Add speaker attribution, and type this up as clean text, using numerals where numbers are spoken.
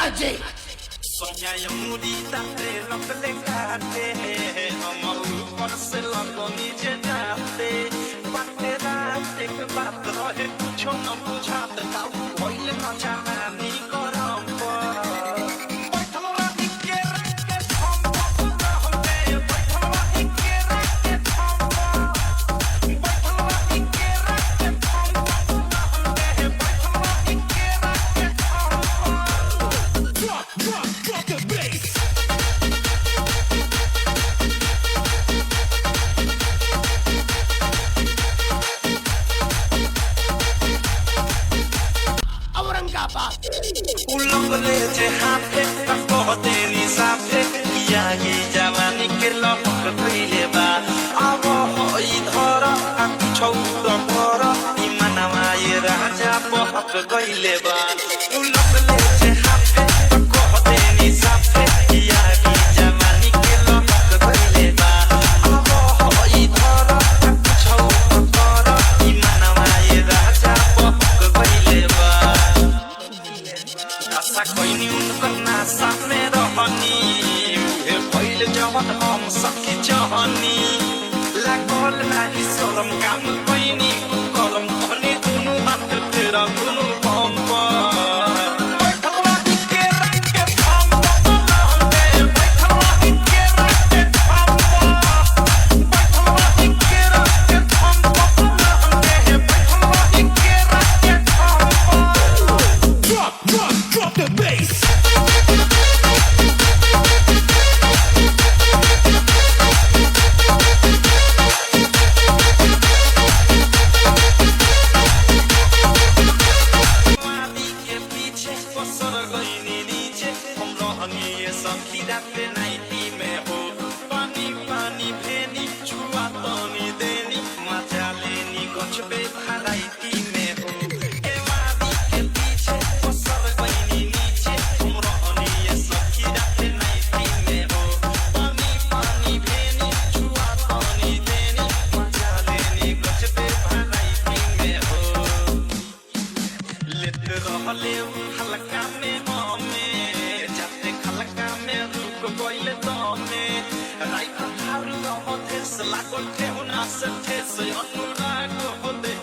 Speaker 1: Magic.
Speaker 2: Sognai muritate, non pellegate, amor forse l'agonizzate, batterate che batterò e ciò non bruciate, poi le mangiamani corompo. Poi trovo di che tombo, poi trovo di che tombo, poi trovo di che tombo, poi trovo di che tombo.
Speaker 1: Drop the bass. Aurangabad.
Speaker 2: Ulongole je hape tapote ni sape yagi jamani ke lok krile ba abo hoi dhara ak chौर पर इमनमा ये राजा बहक गइले बा ulongole je hape tapote ni sape yagi jamani ke lok krile ba abo hoi dhara ak chौर पर इमनमा ये राजा बहक गइले बा Asa koini uनको नासा में रहनी हे पहिले जवन हम सकी जहनी लागल नाही शरम काम कोइनी कलम खनी दुनु हाथ तेरा दुनु पंप बैठवा के रंग के पंप बैठवा के रंग के पंप बैठवा के रंग के पंप बैठवा के रंग के पंप
Speaker 1: Drop the bass.
Speaker 2: मादी के पीछे पसर गईनी नीचे हम रहनी ये सखी राते नाइटी में हो पानी पानी भेनी छुआ तनी देनी मजा लेनी कुछ पे भराइटी में हो ए मादी के पीछे पसर गईनी नीचे हम रहनी ये सखी राते नाइटी में हो पानी पानी भेनी छुआ तनी देनी मजा लेनी कुछ पे भराइटी में हो लेते रहले हल्का में हमें जाते खलका में रुक गइले तमे राइट थारु होते लागल थे हुना से थे से अनुराग होते